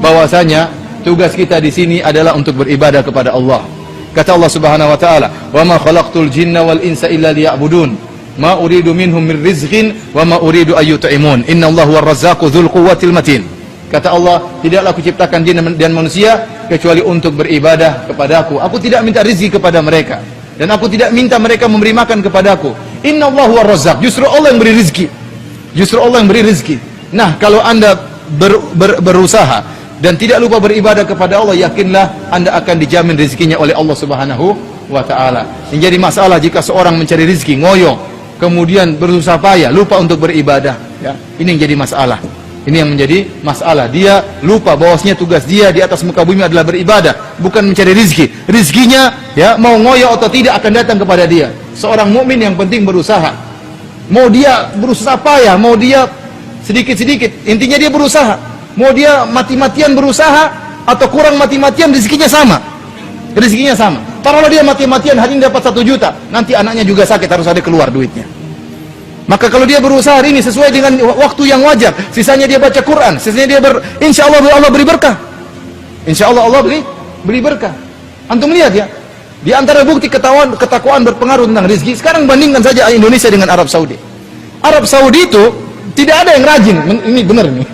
bahwasanya tugas kita di sini adalah untuk beribadah kepada Allah. Kata Allah Subhanahu wa taala, "Wa ma khalaqtul jinna wal insa illa liya'budun, ma uridu minhum min rizqin wa ma uridu ay yut'imun, innallaha huwar razzaqu dzul quwwatil matin." Kata Allah, tidaklah aku ciptakan jin dan manusia kecuali untuk beribadah kepadaku. Aku tidak minta rezeki kepada mereka dan aku tidak minta mereka memberi makan kepadaku. Innallaha huwar razzaq, justru Allah yang beri rezeki. Justru Allah yang beri rezeki. Nah, kalau Anda berusaha dan tidak lupa beribadah kepada Allah, yakinlah Anda akan dijamin rezekinya oleh Allah Subhanahu wa taala. Yang jadi masalah jika seorang mencari rezeki ngoyo, kemudian berusaha payah, lupa untuk beribadah, ya. Ini yang jadi masalah. Ini yang menjadi masalah. Dia lupa bahwasanya tugas dia di atas muka bumi adalah beribadah, bukan mencari rezeki. Rezekinya, ya, mau ngoyo atau tidak akan datang kepada dia. Seorang mukmin yang penting berusaha. Mau dia berusaha payah, mau dia sedikit-sedikit, intinya dia berusaha. Mau dia mati-matian berusaha atau kurang mati-matian, rezekinya sama. Rezekinya sama. Kalau dia mati-matian hari ini dapat 1 juta, nanti anaknya juga sakit, harus ada keluar duitnya. Maka kalau dia berusaha hari ini sesuai dengan waktu yang wajar, sisanya dia baca Quran, sisanya dia insya Allah Allah beri berkah. Insya Allah Allah beri berkah. Antum lihat ya, di antara bukti ketakwaan berpengaruh tentang rezeki. Sekarang bandingkan saja Indonesia dengan Arab Saudi. Arab Saudi itu tidak ada yang rajin. Ini benar nih.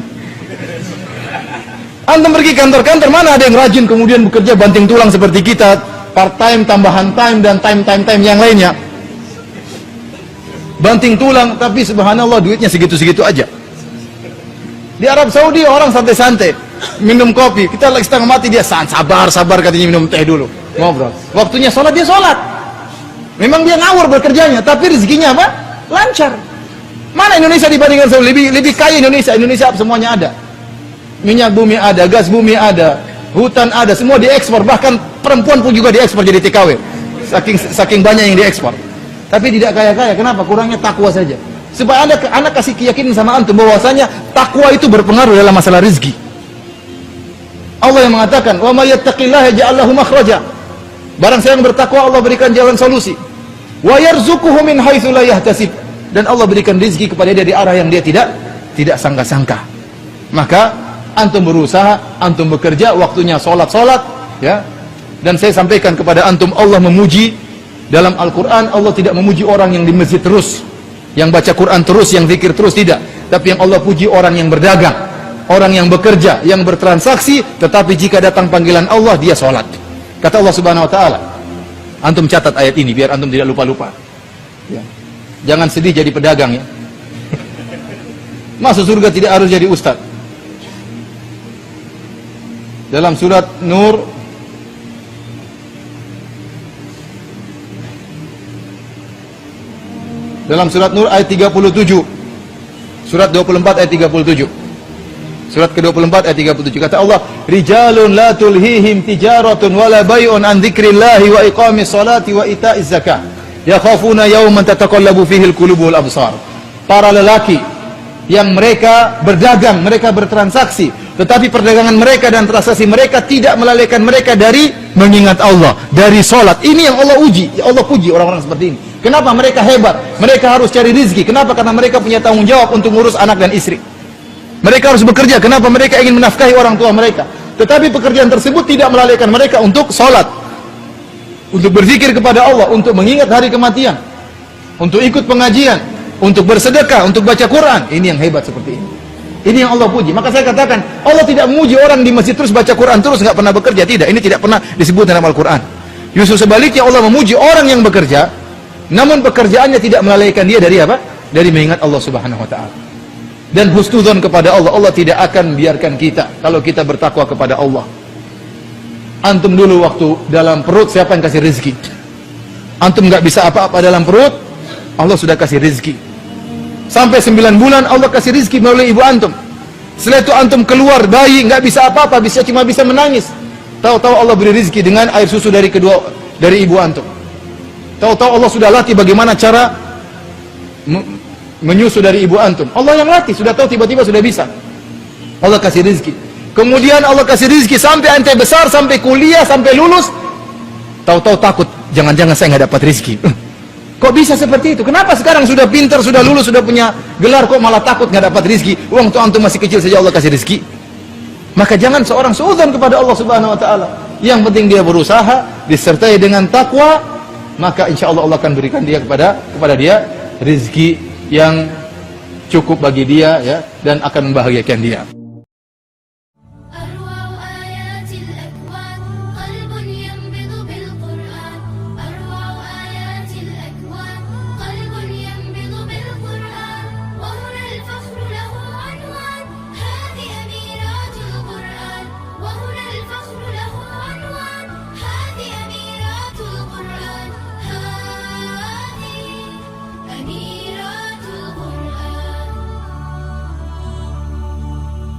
Antum pergi kantor-kantor, mana ada yang rajin kemudian bekerja banting tulang seperti kita, part time, tambahan time, dan time yang lainnya. Banting tulang, tapi subhanallah duitnya segitu-segitu aja. Di Arab Saudi orang santai-santai, minum kopi. Kita lagi setengah mati, dia sabar katanya minum teh dulu, ngobrol. Waktunya sholat, dia sholat. Memang dia ngawur bekerjanya, tapi rezekinya apa? Lancar. Mana Indonesia dibandingkan Saudi? Lebih kaya Indonesia. Indonesia semuanya ada. Minyak bumi ada, gas bumi ada, hutan ada, semua diekspor. Bahkan perempuan pun juga diekspor jadi TKW. Saking banyak yang diekspor. Tapi tidak kaya-kaya. Kenapa? Kurangnya takwa saja. Supaya anak kasih keyakinan sama antum bahwasanya takwa itu berpengaruh dalam masalah rezeki. Allah yang mengatakan, "Wa may yattaqillaha yaj'al lahu makhraja." Barang siapa yang bertakwa, Allah berikan jalan solusi. Wa yarzuquhu min haitsu la yahtasib. Dan Allah berikan rezeki kepada dia di arah yang dia tidak sangka-sangka. Maka antum berusaha, antum bekerja, waktunya salat, ya. Dan saya sampaikan kepada antum, Allah memuji dalam Al-Quran. Allah tidak memuji orang yang di masjid terus, yang baca Quran terus, yang zikir terus, tidak. Tapi yang Allah puji orang yang berdagang, orang yang bekerja, yang bertransaksi, tetapi jika datang panggilan Allah, dia sholat. Kata Allah Subhanahu wa ta'ala, antum catat ayat ini biar antum tidak lupa-lupa, ya. Jangan sedih jadi pedagang, ya. Masuk surga tidak harus jadi ustaz. Dalam surat Nur ayat 37, surat 24 ayat 37, surat ke-24 ayat 37, kata Allah, rijalun la tulhihim tijaratun wala bay'un an dzikrillahi wa iqamis salati wa ita'iz zakah yakhafuna yawman tataqallabu fihi al-qulubu wal absar. Para lelaki yang mereka berdagang, mereka bertransaksi, tetapi perdagangan mereka dan transaksi mereka tidak melalaikan mereka dari mengingat Allah, dari salat. Ini yang Allah uji, Allah puji orang-orang seperti ini. Kenapa mereka hebat? Mereka harus cari rezeki. Kenapa? Karena mereka punya tanggung jawab untuk ngurus anak dan istri. Mereka harus bekerja. Kenapa? Mereka ingin menafkahi orang tua mereka. Tetapi pekerjaan tersebut tidak melalaikan mereka untuk sholat, untuk berzikir kepada Allah, untuk mengingat hari kematian, untuk ikut pengajian, untuk bersedekah, untuk baca Quran. Ini yang hebat seperti ini. Ini yang Allah puji. Maka saya katakan, Allah tidak memuji orang di masjid terus baca Quran terus nggak pernah bekerja. Tidak. Ini tidak pernah disebut dalam Al-Quran. Justru sebaliknya, Allah memuji orang yang bekerja, namun pekerjaannya tidak melalaikan dia dari apa? Dari mengingat Allah Subhanahu wa ta'ala. Dan husnudzon kepada Allah. Allah tidak akan biarkan kita kalau kita bertakwa kepada Allah. Antum dulu waktu dalam perut, siapa yang kasih rezeki? Antum nggak bisa apa-apa dalam perut, Allah sudah kasih rezeki. Sampai 9 bulan Allah kasih rezeki melalui ibu antum. Setelah itu antum keluar bayi, nggak bisa apa-apa, cuma bisa menangis. Tahu-tahu Allah beri rezeki dengan air susu dari ibu antum. Tahu-tahu Allah sudah latih bagaimana cara menyusu dari ibu antum. Allah yang latih, sudah tahu, tiba-tiba sudah bisa. Allah kasih rezeki. Kemudian Allah kasih rezeki sampai ente besar, sampai kuliah, sampai lulus. Tahu-tahu takut, jangan-jangan saya nggak dapat rezeki. Kok bisa seperti itu? Kenapa sekarang sudah pintar, sudah lulus, sudah punya gelar, kok malah takut nggak dapat rezeki? Uang tuh antum masih kecil saja Allah kasih rezeki. Maka jangan seorang suudzon kepada Allah Subhanahu wa taala. Yang penting dia berusaha disertai dengan takwa, maka insya Allah Allah akan berikan dia kepada dia rezeki yang cukup bagi dia, ya, dan akan membahagiakan dia. وهنا الفخر له